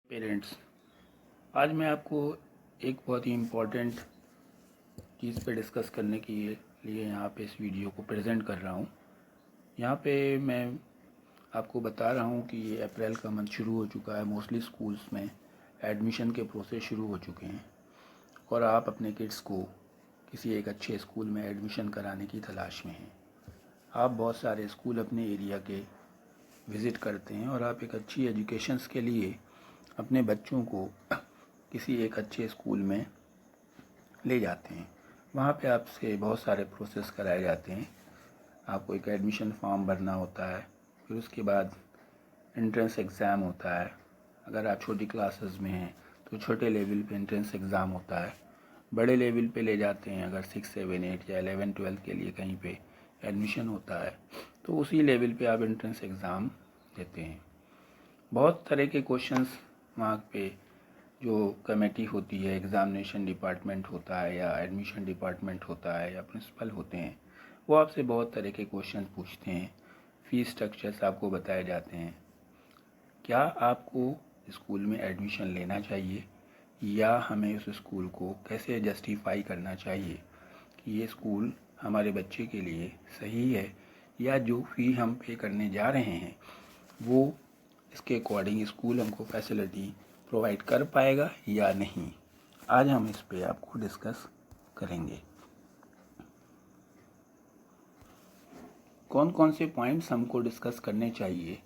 Parents, आज मैं आपको एक बहुत ही इम्पोर्टेंट चीज़ पे डिस्कस करने के लिए यहाँ पे इस वीडियो को प्रेजेंट कर रहा हूँ। यहाँ पे मैं आपको बता रहा हूँ कि ये अप्रैल का मंथ शुरू हो चुका है। मोस्टली स्कूल्स में एडमिशन के प्रोसेस शुरू हो चुके हैं और आप अपने किड्स को किसी एक अच्छे स्कूल में एडमिशन कराने की तलाश में हैं। आप बहुत सारे स्कूल अपने एरिया के विज़िट करते हैं और आप एक अच्छी एजुकेशंस के लिए अपने बच्चों को किसी एक अच्छे स्कूल में ले जाते हैं। वहाँ पे आपसे बहुत सारे प्रोसेस कराए जाते हैं। आपको एक एडमिशन फॉर्म भरना होता है, फिर उसके बाद एंट्रेंस एग्ज़ाम होता है। अगर आप छोटी क्लासेस में हैं तो छोटे लेवल पे एंट्रेंस एग्ज़ाम होता है। बड़े लेवल पे ले जाते हैं अगर 6, 7, 8 या 11, 12 के लिए कहीं पे एडमिशन होता है तो उसी लेवल पे आप एंट्रेंस एग्ज़ाम देते हैं। बहुत तरह के क्वेश्चंस वहाँ पे जो कमेटी होती है, एग्ज़ामिनेशन डिपार्टमेंट होता है या एडमिशन डिपार्टमेंट होता है या प्रिंसिपल होते हैं, वो आपसे बहुत तरह के क्वेश्चन पूछते हैं। फ़ीस स्ट्रक्चर्स आपको बताए जाते हैं। क्या आपको स्कूल में एडमिशन लेना चाहिए या हमें उस स्कूल को कैसे जस्टिफाई करना चाहिए कि ये स्कूल हमारे बच्चे के लिए सही है या जो फ़ी हम पे करने जा रहे हैं वो इसके अकॉर्डिंग स्कूल हमको फैसिलिटी प्रोवाइड कर पाएगा या नहीं। आज हम इस पे आपको डिस्कस करेंगे। कौन कौन से पॉइंट्स हमको डिस्कस करने चाहिए।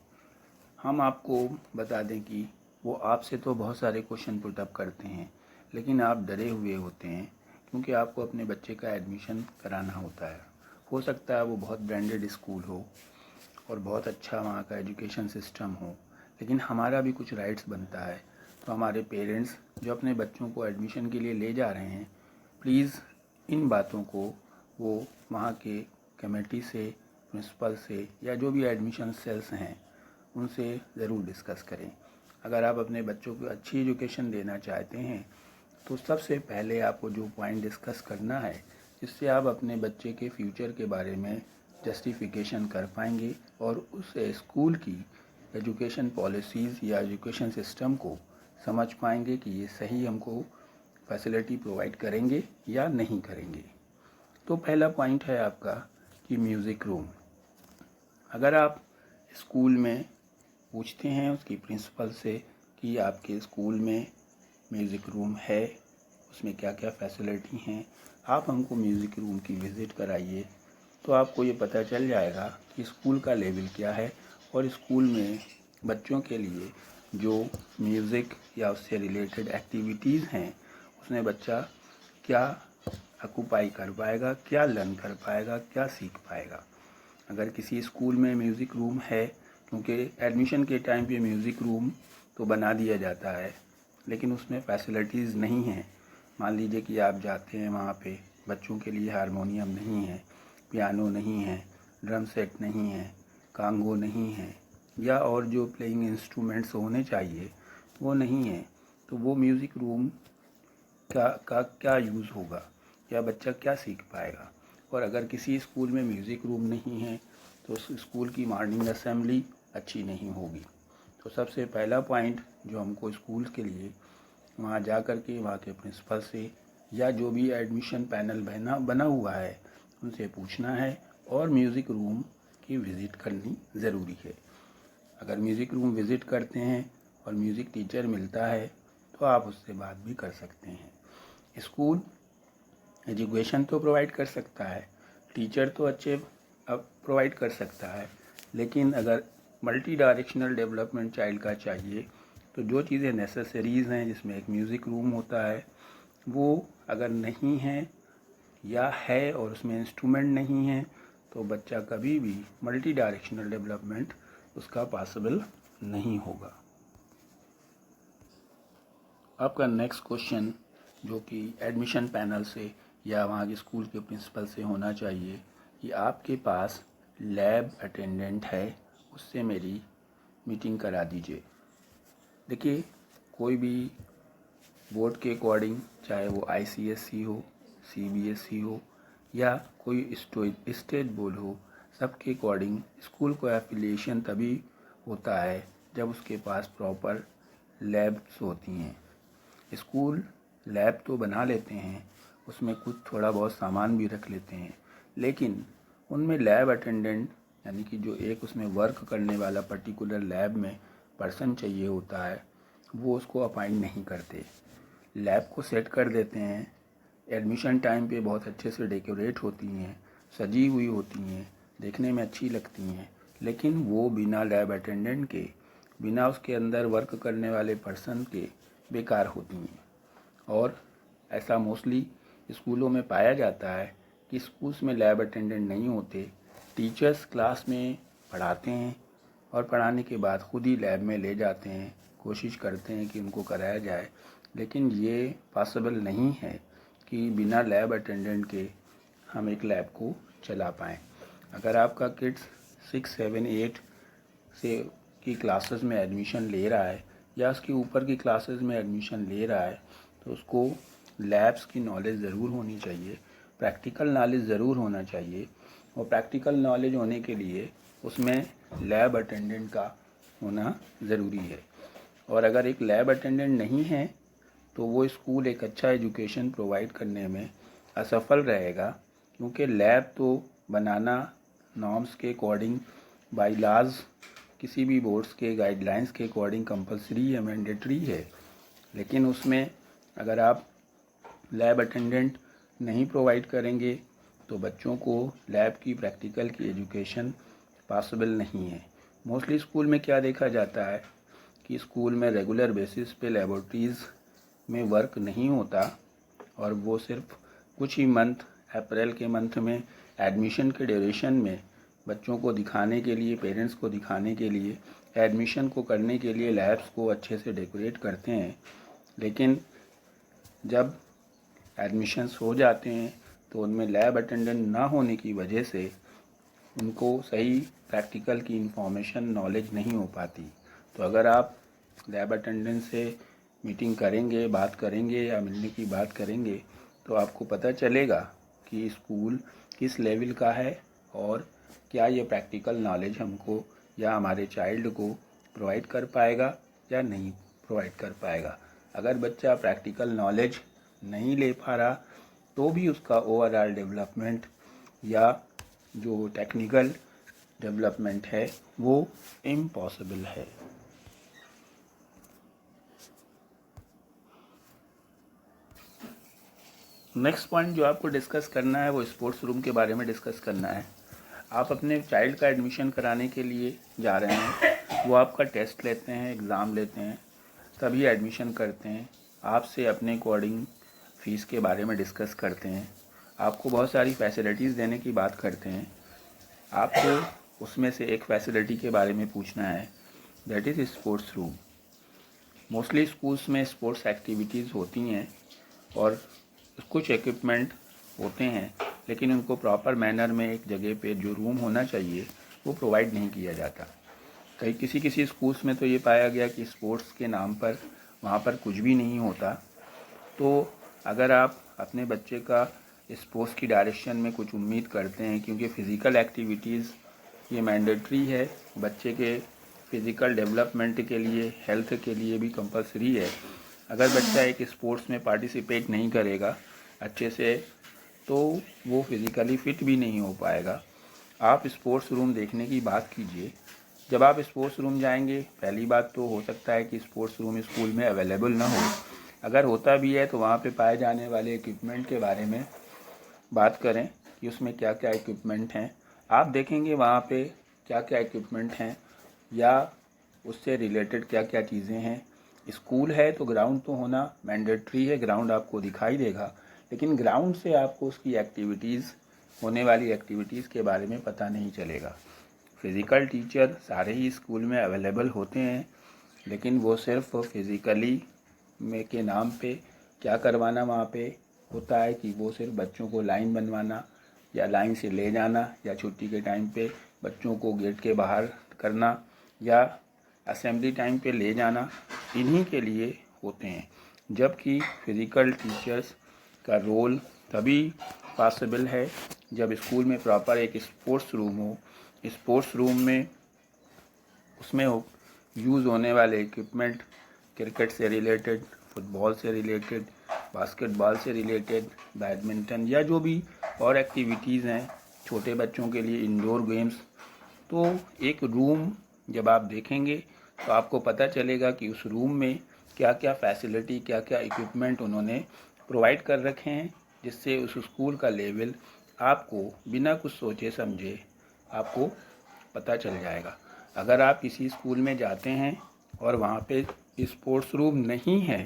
हम आपको बता दें कि वो आपसे तो बहुत सारे क्वेश्चन पुट अप करते हैं, लेकिन आप डरे हुए होते हैं क्योंकि आपको अपने बच्चे का एडमिशन कराना होता है। हो सकता है वो बहुत ब्रांडेड स्कूल हो और बहुत अच्छा वहाँ का एजुकेशन सिस्टम हो, लेकिन हमारा भी कुछ राइट्स बनता है। तो हमारे पेरेंट्स जो अपने बच्चों को एडमिशन के लिए ले जा रहे हैं, प्लीज़ इन बातों को वो वहाँ के कमेटी से, प्रिंसिपल से या जो भी एडमिशन सेल्स हैं उनसे ज़रूर डिस्कस करें। अगर आप अपने बच्चों को अच्छी एजुकेशन देना चाहते हैं तो सबसे पहले आपको जो पॉइंट डिस्कस करना है जिससे आप अपने बच्चे के फ्यूचर के बारे में जस्टिफिकेशन कर पाएंगे और उस स्कूल की एजुकेशन पॉलिसीज़ या एजुकेशन सिस्टम को समझ पाएंगे कि ये सही हमको फैसिलिटी प्रोवाइड करेंगे या नहीं करेंगे। तो पहला पॉइंट है आपका कि म्यूज़िक रूम। अगर आप स्कूल में पूछते हैं उसकी प्रिंसिपल से कि आपके स्कूल में म्यूज़िक रूम है, उसमें क्या क्या फैसिलिटी हैं, आप हमको म्यूज़िक रूम की विज़िट कराइए, तो आपको ये पता चल जाएगा कि स्कूल का लेवल क्या है और स्कूल में बच्चों के लिए जो म्यूज़िक या उससे रिलेटेड एक्टिविटीज़ हैं उसमें बच्चा क्या ऑक्यूपाई कर पाएगा, क्या लर्न कर पाएगा, क्या सीख पाएगा। अगर किसी स्कूल में म्यूज़िक रूम है, क्योंकि एडमिशन के टाइम पे म्यूज़िक रूम तो बना दिया जाता है लेकिन उसमें फैसिलिटीज़ नहीं हैं। मान लीजिए कि आप जाते हैं वहाँ पे, बच्चों के लिए हारमोनियम नहीं है, पियानो नहीं है, ड्रम सेट नहीं है, कांगो नहीं है या और जो प्लेइंग इंस्ट्रूमेंट्स होने चाहिए वो नहीं है, तो वो म्यूज़िक रूम का क्या यूज़ होगा या बच्चा क्या सीख पाएगा। और अगर किसी स्कूल में म्यूज़िक रूम नहीं है तो उस स्कूल की मॉर्निंग असेंबली अच्छी नहीं होगी। तो सबसे पहला पॉइंट जो हमको स्कूल के लिए वहाँ जा कर के वहाँ के प्रिंसिपल से या जो भी एडमिशन पैनल बना हुआ है उनसे पूछना है और म्यूज़िक रूम की विज़िट करनी ज़रूरी है। अगर म्यूज़िक रूम विज़िट करते हैं और म्यूज़िक टीचर मिलता है तो आप उससे बात भी कर सकते हैं। स्कूल एजुकेशन तो प्रोवाइड कर सकता है, टीचर तो अच्छे अब प्रोवाइड कर सकता है, लेकिन अगर मल्टी डायरेक्शनल डेवलपमेंट चाइल्ड का चाहिए तो जो चीज़ें नेसेसरीज़ हैं जिसमें एक म्यूज़िक रूम होता है वो अगर नहीं है या है और उसमें इंस्ट्रूमेंट नहीं है तो बच्चा कभी भी मल्टी डायरेक्शनल डेवलपमेंट उसका पॉसिबल नहीं होगा। आपका नेक्स्ट क्वेश्चन जो कि एडमिशन पैनल से या वहाँ के स्कूल के प्रिंसिपल से होना चाहिए कि आपके पास लैब अटेंडेंट है, उससे मेरी मीटिंग करा दीजिए। देखिए, कोई भी बोर्ड के अकॉर्डिंग, चाहे वो ICSE हो, CBSE हो या कोई स्टेट बोर्ड हो, सबके अकॉर्डिंग स्कूल को एफिलिएशन तभी होता है जब उसके पास प्रॉपर लैब्स होती हैं। स्कूल लैब तो बना लेते हैं, उसमें कुछ थोड़ा बहुत सामान भी रख लेते हैं, लेकिन उनमें लैब अटेंडेंट यानी कि जो एक उसमें वर्क करने वाला पर्टिकुलर लैब में पर्सन चाहिए होता है, वो उसको अपॉइंट नहीं करते। लैब को सेट कर देते हैं, एडमिशन टाइम पे बहुत अच्छे से डेकोरेट होती हैं, सजी हुई होती हैं, देखने में अच्छी लगती हैं, लेकिन वो बिना लैब अटेंडेंट के, बिना उसके अंदर वर्क करने वाले पर्सन के बेकार होती हैं। और ऐसा मोस्टली स्कूलों में पाया जाता है कि स्कूल्स में लैब अटेंडेंट नहीं होते, टीचर्स क्लास में पढ़ाते हैं और पढ़ाने के बाद खुद ही लैब में ले जाते हैं, कोशिश करते हैं कि उनको कराया जाए, लेकिन ये पॉसिबल नहीं है कि बिना लैब अटेंडेंट के हम एक लैब को चला पाएँ। अगर आपका किड्स 6, 7, 8 से की क्लासेस में एडमिशन ले रहा है या उसके ऊपर की क्लासेस में एडमिशन ले रहा है, तो उसको लैब्स की नॉलेज ज़रूर होनी चाहिए, प्रैक्टिकल नॉलेज ज़रूर होना चाहिए। और प्रैक्टिकल नॉलेज होने के लिए उसमें लैब अटेंडेंट का होना ज़रूरी है। और अगर एक लैब अटेंडेंट नहीं है तो वो स्कूल एक अच्छा एजुकेशन प्रोवाइड करने में असफल रहेगा, क्योंकि लैब तो बनाना नॉर्म्स के अकॉर्डिंग बाय लॉज किसी भी बोर्ड्स के गाइडलाइंस के अकॉर्डिंग कंपलसरी है, मैंडेटरी है, लेकिन उसमें अगर आप लैब अटेंडेंट नहीं प्रोवाइड करेंगे तो बच्चों को लैब की प्रैक्टिकल की एजुकेशन पॉसिबल नहीं है। मोस्टली स्कूल में क्या देखा जाता है कि स्कूल में रेगुलर बेसिस पे लेबोरेटरीज़ में वर्क नहीं होता, और वो सिर्फ कुछ ही मंथ, अप्रैल के मंथ में एडमिशन के ड्यूरेशन में बच्चों को दिखाने के लिए, पेरेंट्स को दिखाने के लिए, एडमिशन को करने के लिए लैब्स को अच्छे से डेकोरेट करते हैं, लेकिन जब एडमिशन्स हो जाते हैं तो उनमें लैब अटेंडेंट ना होने की वजह से उनको सही प्रैक्टिकल की इंफॉर्मेशन, नॉलेज नहीं हो पाती। तो अगर आप लैब अटेंडेंट से मीटिंग करेंगे, बात करेंगे या मिलने की बात करेंगे, तो आपको पता चलेगा कि स्कूल किस लेवल का है और क्या ये प्रैक्टिकल नॉलेज हमको या हमारे चाइल्ड को प्रोवाइड कर पाएगा या नहीं प्रोवाइड कर पाएगा। अगर बच्चा प्रैक्टिकल नॉलेज नहीं ले पा रहा तो भी उसका ओवरऑल डेवलपमेंट या जो टेक्निकल डेवलपमेंट है वो इम्पॉसिबल है। नेक्स्ट पॉइंट जो आपको डिस्कस करना है वो स्पोर्ट्स रूम के बारे में डिस्कस करना है। आप अपने चाइल्ड का एडमिशन कराने के लिए जा रहे हैं, वो आपका टेस्ट लेते हैं, एग्ज़ाम लेते हैं, तभी एडमिशन करते हैं, आपसे अपने अकॉर्डिंग फ़ीस के बारे में डिस्कस करते हैं, आपको बहुत सारी फैसिलिटीज़ देने की बात करते हैं। आपको उसमें से एक फैसिलिटी के बारे में पूछना है, that is sports room. Mostly schools में स्पोर्ट्स एक्टिविटीज़ होती हैं और कुछ इक्विपमेंट होते हैं, लेकिन उनको प्रॉपर मैनर में एक जगह पे जो रूम होना चाहिए वो प्रोवाइड नहीं किया जाता। किसी स्कूल्स में तो ये पाया गया कि स्पोर्ट्स के नाम पर वहाँ पर कुछ भी नहीं होता। तो अगर आप अपने बच्चे का स्पोर्ट्स की डायरेक्शन में कुछ उम्मीद करते हैं, क्योंकि फ़िज़िकल एक्टिविटीज़ ये मैंडेटरी है, बच्चे के फ़िज़िकल डेवलपमेंट के लिए, हेल्थ के लिए भी कंपलसरी है। अगर बच्चा एक स्पोर्ट्स में पार्टिसिपेट नहीं करेगा अच्छे से तो वो फिज़िकली फ़िट भी नहीं हो पाएगा। आप स्पोर्ट्स रूम देखने की बात कीजिए। जब आप स्पोर्ट्स रूम जाएंगे, पहली बात तो हो सकता है कि स्पोर्ट्स रूम स्कूल में अवेलेबल ना हो, अगर होता भी है तो वहाँ पे पाए जाने वाले इक्विपमेंट के बारे में बात करें कि उसमें क्या क्या इक्विपमेंट हैं। आप देखेंगे वहाँ पे क्या क्या इक्विपमेंट हैं या उससे रिलेटेड क्या क्या चीज़ें हैं। स्कूल है तो ग्राउंड तो होना मैंडेटरी है, ग्राउंड आपको दिखाई देगा, लेकिन ग्राउंड से आपको उसकी एक्टिविटीज़, होने वाली एक्टिविटीज़ के बारे में पता नहीं चलेगा। फ़िज़िकल टीचर सारे ही स्कूल में अवेलेबल होते हैं, लेकिन वो सिर्फ फिज़िकली में के नाम पे क्या करवाना वहाँ पे होता है कि वो सिर्फ बच्चों को लाइन बनवाना या लाइन से ले जाना या छुट्टी के टाइम पे बच्चों को गेट के बाहर करना या असेंबली टाइम पे ले जाना, इन्हीं के लिए होते हैं। जबकि फ़िज़िकल टीचर्स का रोल तभी पॉसिबल है जब स्कूल में प्रॉपर एक स्पोर्ट्स रूम हो। स्पोर्ट्स रूम में उसमें यूज़ होने वाले इक्विपमेंट क्रिकेट से रिलेटेड, फुटबॉल से रिलेटेड, बास्केटबॉल से रिलेटेड, बैडमिंटन या जो भी और एक्टिविटीज़ हैं छोटे बच्चों के लिए, इंडोर गेम्स। तो एक रूम जब आप देखेंगे तो आपको पता चलेगा कि उस रूम में क्या क्या फैसिलिटी, क्या क्या इक्विपमेंट उन्होंने प्रोवाइड कर रखे हैं, जिससे उस स्कूल का लेवल आपको बिना कुछ सोचे समझे आपको पता चल जाएगा। अगर आप किसी स्कूल में जाते हैं और वहाँ पे स्पोर्ट्स रूम नहीं है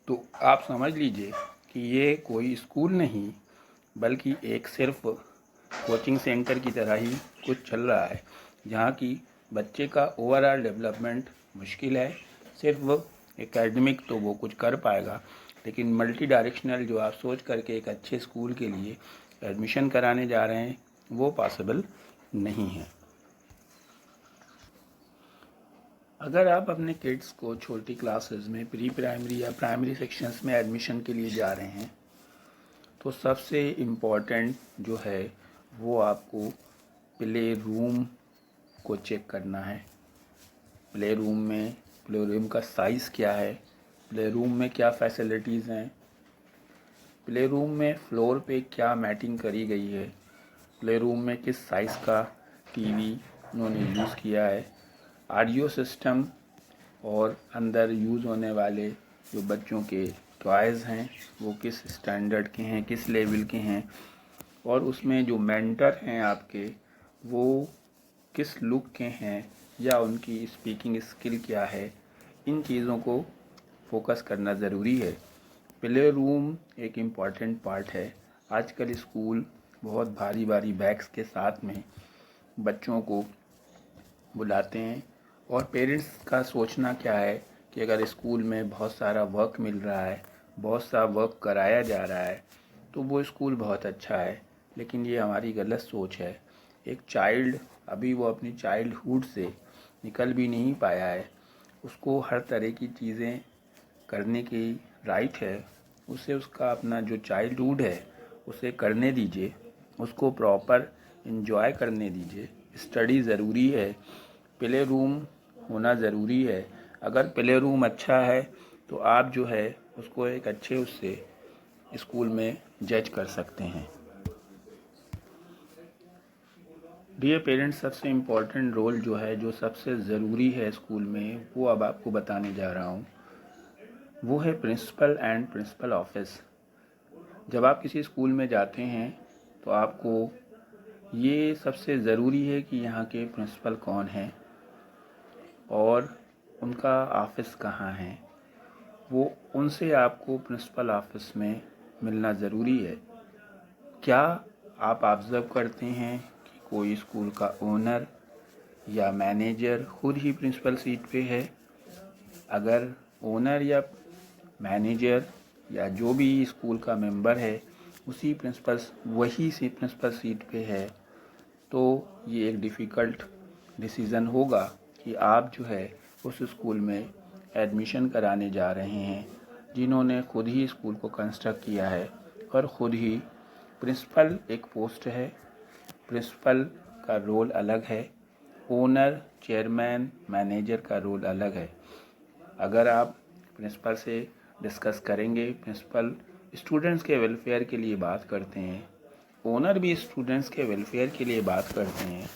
तो आप समझ लीजिए कि ये कोई स्कूल नहीं बल्कि एक सिर्फ कोचिंग सेंटर की तरह ही कुछ चल रहा है, जहाँ की बच्चे का ओवरऑल डेवलपमेंट मुश्किल है। सिर्फ एकेडमिक तो वो कुछ कर पाएगा, लेकिन मल्टी डायरेक्शनल जो आप सोच करके एक अच्छे स्कूल के लिए एडमिशन कराने जा रहे हैं वो पॉसिबल नहीं है। अगर आप अपने किड्स को छोटी क्लासेस में, प्री प्राइमरी या प्राइमरी सेक्शंस में एडमिशन के लिए जा रहे हैं तो सबसे इम्पॉर्टेंट जो है वो आपको प्ले रूम को चेक करना है। प्ले रूम का साइज़ क्या है, प्ले रूम में क्या फैसिलिटीज़ हैं, प्ले रूम में फ्लोर पे क्या मैटिंग करी गई है, प्ले रूम में किस साइज़ का टीवी उन्होंने यूज़ किया है, ऑडियो सिस्टम और अंदर यूज़ होने वाले जो बच्चों के टॉयज़ हैं वो किस स्टैंडर्ड के हैं, किस लेवल के हैं, और उसमें जो मेंटर हैं आपके वो किस लुक के हैं या उनकी स्पीकिंग स्किल क्या है। इन चीज़ों को फोकस करना ज़रूरी है। प्ले रूम एक इम्पॉर्टेंट पार्ट है। आजकल स्कूल बहुत भारी भारी बैग्स के साथ में बच्चों को बुलाते हैं, और पेरेंट्स का सोचना क्या है कि अगर स्कूल में बहुत सारा वर्क मिल रहा है, बहुत सा वर्क कराया जा रहा है तो वो स्कूल बहुत अच्छा है, लेकिन ये हमारी गलत सोच है। एक चाइल्ड अभी वो अपनी चाइल्डहुड से निकल भी नहीं पाया है, उसको हर तरह की चीज़ें करने की राइट है। उसे उसका अपना जो चाइल्डहुड है उसे करने दीजिए, उसको प्रॉपर एंजॉय करने दीजिए। स्टडी ज़रूरी है, प्ले रूम होना ज़रूरी है। अगर प्ले रूम अच्छा है तो आप जो है उसको एक अच्छे उससे स्कूल में जज कर सकते हैं। डियर पेरेंट्स, सबसे इम्पोर्टेंट रोल जो है, जो सबसे ज़रूरी है स्कूल में, वो अब आपको बताने जा रहा हूँ। वो है प्रिंसिपल एंड प्रिंसिपल ऑफिस। जब आप किसी स्कूल में जाते हैं तो आपको ये सबसे ज़रूरी है कि यहाँ के प्रिंसिपल कौन हैं और उनका ऑफिस कहाँ है। वो उनसे आपको प्रिंसिपल ऑफिस में मिलना ज़रूरी है। क्या आप ऑब्ज़र्व करते हैं कि कोई स्कूल का ओनर या मैनेजर खुद ही प्रिंसिपल सीट पे है? अगर ओनर या मैनेजर या जो भी स्कूल का मेंबर है वही से प्रिंसिपल सीट पे है तो ये एक डिफ़िकल्ट डिसीज़न होगा कि आप जो है उस स्कूल में एडमिशन कराने जा रहे हैं जिन्होंने खुद ही स्कूल को कंस्ट्रक्ट किया है। और ख़ुद ही प्रिंसिपल एक पोस्ट है, प्रिंसिपल का रोल अलग है, ओनर, चेयरमैन, मैनेजर का रोल अलग है। अगर आप प्रिंसिपल से डिस्कस करेंगे, प्रिंसिपल स्टूडेंट्स के वेलफेयर के लिए बात करते हैं, ओनर भी स्टूडेंट्स के वेलफेयर के लिए बात करते हैं।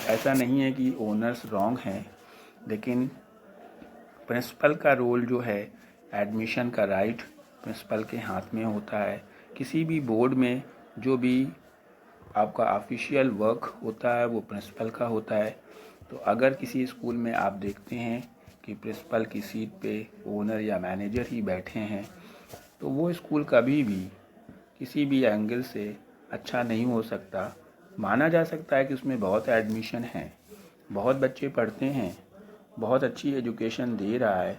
ऐसा नहीं है कि ओनर्स रॉन्ग हैं, लेकिन प्रिंसिपल का रोल जो है, एडमिशन का राइट प्रिंसिपल के हाथ में होता है। किसी भी बोर्ड में जो भी आपका ऑफिशियल वर्क होता है वो प्रिंसिपल का होता है। तो अगर किसी स्कूल में आप देखते हैं कि प्रिंसिपल की सीट पे ओनर या मैनेजर ही बैठे हैं तो वो स्कूल कभी भी किसी भी एंगल से अच्छा नहीं हो सकता। माना जा सकता है कि उसमें बहुत एडमिशन है, बहुत बच्चे पढ़ते हैं, बहुत अच्छी एजुकेशन दे रहा है,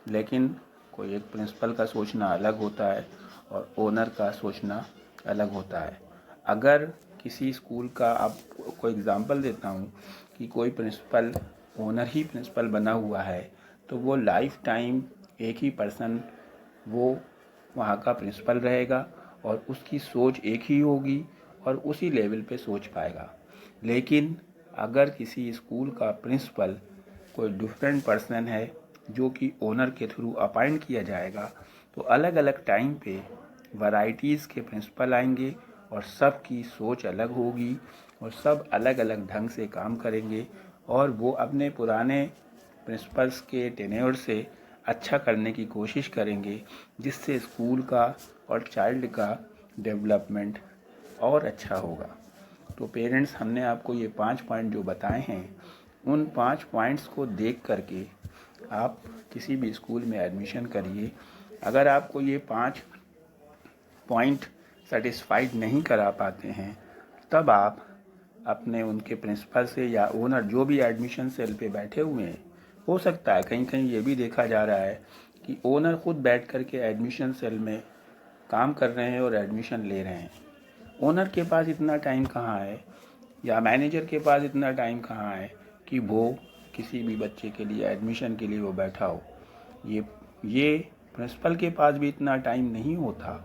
लेकिन कोई एक प्रिंसिपल का सोचना अलग होता है और ओनर का सोचना अलग होता है। अगर किसी स्कूल का आपको एग्ज़ाम्पल देता हूँ कि कोई प्रिंसिपल ओनर ही प्रिंसिपल बना हुआ है तो वो लाइफ टाइम एक ही पर्सन वो वहाँ का प्रिंसिपल रहेगा और उसकी सोच एक ही होगी और उसी लेवल पे सोच पाएगा। लेकिन अगर किसी स्कूल का प्रिंसिपल कोई डिफरेंट पर्सन है जो कि ओनर के थ्रू अपॉइंट किया जाएगा, तो अलग अलग टाइम पे वैरायटीज़ के प्रिंसिपल आएंगे और सब की सोच अलग होगी और सब अलग अलग ढंग से काम करेंगे और वो अपने पुराने प्रिंसिपल्स के टेन्योर से अच्छा करने की कोशिश करेंगे, जिससे स्कूल का और चाइल्ड का डेवलपमेंट और अच्छा होगा। तो पेरेंट्स, हमने आपको ये 5 पॉइंट जो बताए हैं, उन 5 पॉइंट्स को देख करके आप किसी भी स्कूल में एडमिशन करिए। अगर आपको ये 5 पॉइंट सेटिस्फाइड नहीं करा पाते हैं, तब आप अपने उनके प्रिंसिपल से या ओनर जो भी एडमिशन सेल पे बैठे हुए हैं, हो सकता है कहीं कहीं ये भी देखा जा रहा है कि ओनर खुद बैठ कर के एडमिशन सेल में काम कर रहे हैं और एडमिशन ले रहे हैं। ओनर के पास इतना टाइम कहाँ है या मैनेजर के पास इतना टाइम कहाँ है कि वो किसी भी बच्चे के लिए एडमिशन के लिए वो बैठा हो। ये प्रिंसिपल के पास भी इतना टाइम नहीं होता।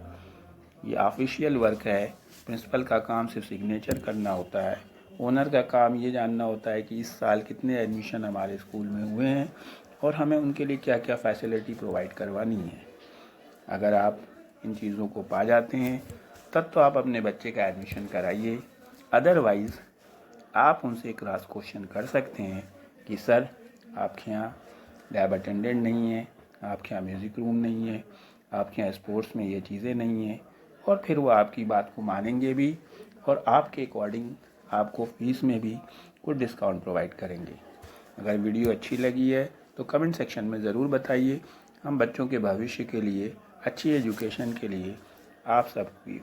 ये ऑफिशियल वर्क है। प्रिंसिपल का काम सिर्फ सिग्नेचर करना होता है। ओनर का काम ये जानना होता है कि इस साल कितने एडमिशन हमारे स्कूल में हुए हैं और हमें उनके लिए क्या क्या फैसिलिटी प्रोवाइड करवानी है। अगर आप इन चीज़ों को पा जाते हैं, तब तो आप अपने बच्चे का एडमिशन कराइए। अदरवाइज़ आप उनसे क्रॉस क्वेश्चन कर सकते हैं कि सर, आपके यहाँ लैब अटेंडेंट नहीं है, आपके यहाँ म्यूज़िक रूम नहीं है, आपके यहाँ स्पोर्ट्स में ये चीज़ें नहीं हैं, और फिर वो आपकी बात को मानेंगे भी और आपके अकॉर्डिंग आपको फीस में भी कुछ डिस्काउंट प्रोवाइड करेंगे। अगर वीडियो अच्छी लगी है तो कमेंट सेक्शन में ज़रूर बताइए। हम बच्चों के भविष्य के लिए, अच्छी एजुकेशन के लिए आप सबकी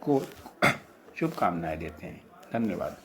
को शुभकामनाएं देते हैं। धन्यवाद।